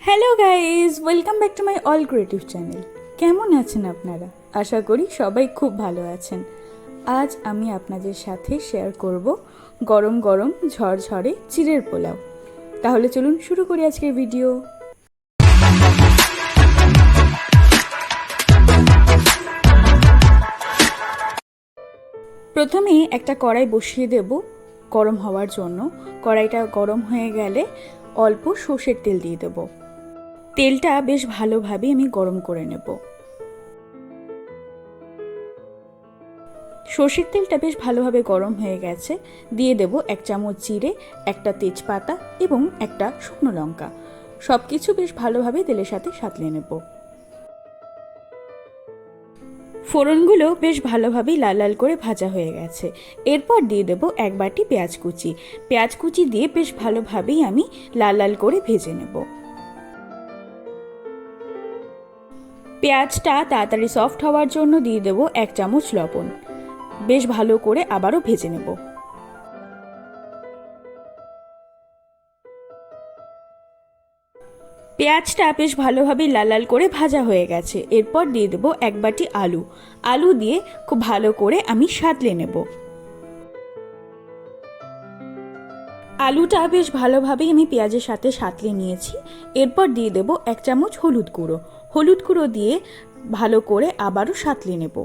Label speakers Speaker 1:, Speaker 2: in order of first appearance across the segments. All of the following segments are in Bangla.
Speaker 1: Hello guys, welcome back to my all creative channel. কেমন আছেন আপনারা? আশা করি সবাই খুব ভালো আছেন। আজ আমি আপনাদের সাথে শেয়ার করব গরম গরম ঝরঝরে চিড়ের পোলাও। তাহলে চলুন শুরু করি আজকের ভিডিও। প্রথমে একটা কড়াই বসিয়ে দেব গরম হওয়ার জন্য। কড়াইটা গরম হয়ে গেলে অল্প সর্ষের তেল দিয়ে দেব। তেলটা বেশ ভালোভাবে আমি গরম করে নেব। সর্ষের তেলটা বেশ ভালোভাবে গরম হয়ে গেছে। দিয়ে দেব 1 চামচ জিরে, একটা তেজপাতা এবং একটা শুকনো লঙ্কা। সব কিছু বেশ ভালোভাবে তেলের সাথে সাঁতলে নেব। ফোড়নগুলো বেশ ভালোভাবেই লাল লাল করে ভাজা হয়ে গেছে। এরপর দিয়ে দেব 1 বাটি পেঁয়াজ কুচি। পেঁয়াজ কুচি দিয়ে বেশ ভালোভাবেই আমি লাল লাল করে ভেজে নেব। পেঁয়াজটা তাড়াতাড়ি সফট হওয়ার জন্য দিয়ে দেব 1 চামচ লবণ। বেশ ভালো করে আবারও ভেজে নেব। পেঁয়াজটা বেশ ভালোভাবে লাল লাল করে ভাজা হয়ে গেছে। এরপর দিয়ে দেব 1 বাটি আলু। আলু দিয়ে খুব ভালো করে আমি সাঁতলে নেব। আলুটা বেশ ভালোভাবেই আমি পেঁয়াজের সাথে সাঁতলে নিয়েছি। এরপর দিয়ে দেব 1 চামচ হলুদ গুঁড়ো। হলুদ গুঁড়ো দিয়ে ভালো করে আবারও সাঁতলে নেব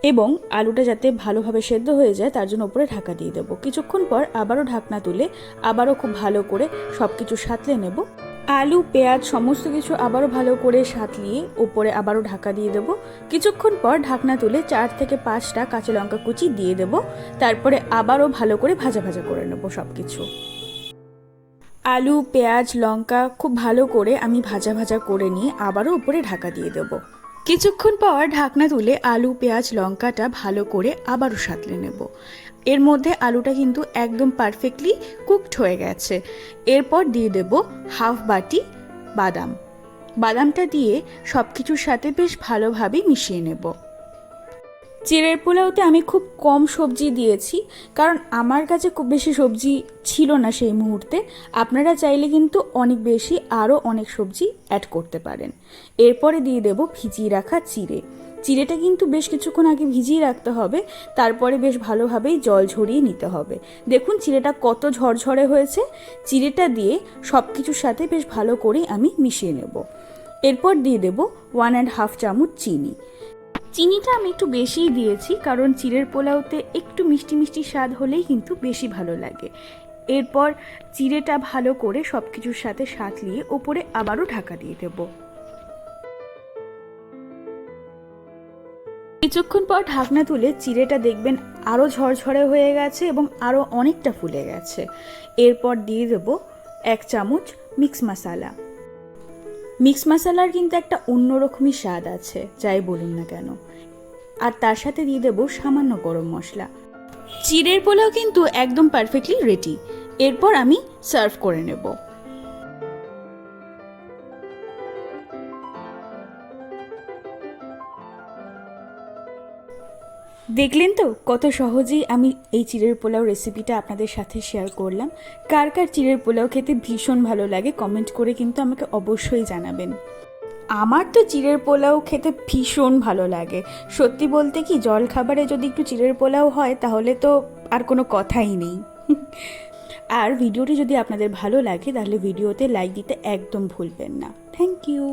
Speaker 1: এবং আলুটা যাতে ভালোভাবে সেদ্ধ হয়ে যায় তার জন্য উপরে ঢাকা দিয়ে দেবো। কিছুক্ষণ পর আবারও ঢাকনা তুলে আবারও খুব ভালো করে সব কিছু সাঁতলে নেব। আলু, পেঁয়াজ সমস্ত কিছু আবারও ভালো করে সাঁতলিয়ে উপরে আবারও ঢাকা দিয়ে দেবো। কিছুক্ষণ পর ঢাকনা তুলে 4 থেকে 5টা কাঁচা লঙ্কা কুচি দিয়ে দেব। তারপরে আবারও ভালো করে ভাজা ভাজা করে নেব সব কিছু। আলু, পেঁয়াজ, লঙ্কা খুব ভালো করে আমি ভাজা ভাজা করে নিয়ে আবারও উপরে ঢাকা দিয়ে দেবো। কিছুক্ষণ পর ঢাকনা তুলে আলু, পেঁয়াজ, লঙ্কাটা ভালো করে আবারও সাঁতলে নেব। এর মধ্যে আলুটা কিন্তু একদম পারফেক্টলি কুকড হয়ে গেছে। এরপর দিয়ে দেব 1/2 বাটি বাদাম। বাদামটা দিয়ে সব কিছুর সাথে বেশ ভালোভাবে মিশিয়ে নেব। চিড়ের পোলাওতে আমি খুব কম সবজি দিয়েছি, কারণ আমার কাছে খুব বেশি সবজি ছিল না সেই মুহূর্তে। আপনারা চাইলে কিন্তু অনেক বেশি আরও অনেক সবজি অ্যাড করতে পারেন। এরপরে দিয়ে দেব ভিজিয়ে রাখা চিড়ে। চিড়েটা কিন্তু বেশ কিছুক্ষণ আগে ভিজিয়ে রাখতে হবে, তারপরে বেশ ভালোভাবেই জল ঝরিয়ে নিতে হবে। দেখুন চিড়েটা কত ঝরঝরে হয়েছে। চিড়েটা দিয়ে সব কিছুর সাথে বেশ ভালো করে আমি মিশিয়ে নেব। এরপর দিয়ে দেব 1.5 চামচ চিনি। চিনিটা আমি একটু বেশিই দিয়েছি, কারণ চিড়ের পোলাওতে একটু মিষ্টি মিষ্টি স্বাদ হলেই কিন্তু বেশি ভালো লাগে। এরপর চিড়েটা ভালো করে সব কিছুর সাথে সাঁতলিয়ে ওপরে আবারও ঢাকা দিয়ে দেব। কিছুক্ষণ পর ঢাকনা তুলে চিড়েটা দেখবেন আরও ঝরঝরে হয়ে গেছে এবং আরও অনেকটা ফুলে গেছে। এরপর দিয়ে দেব 1 চামচ মিক্স মশলা। মিক্স মশলার কিন্তু একটা অন্যরকমই স্বাদ আছে, যাই বলুন না কেন। আর তার সাথে দিয়ে দেবো সামান্য গরম মশলা। চিড়ের পোলাও কিন্তু একদম পারফেক্টলি রেডি। এরপর আমি সার্ভ করে নেব। দেখলেন তো কত সহজেই আমি এই চিড়ের পোলাও রেসিপিটা আপনাদের সাথে শেয়ার করলাম। কার কার চিড়ের পোলাও খেতে ভীষণ ভালো লাগে কমেন্ট করে কিন্তু আমাকে অবশ্যই জানাবেন। আমার তো চিড়ের পোলাও খেতে ভীষণ ভালো লাগে। সত্যি বলতে কি, জল খাবারে যদি একটু চিড়ের পোলাও হয় তাহলে তো আর কোনো কথাই নেই। আর ভিডিওটি যদি আপনাদের ভালো লাগে তাহলে ভিডিওতে লাইক দিতে একদম ভুলবেন না। Thank you.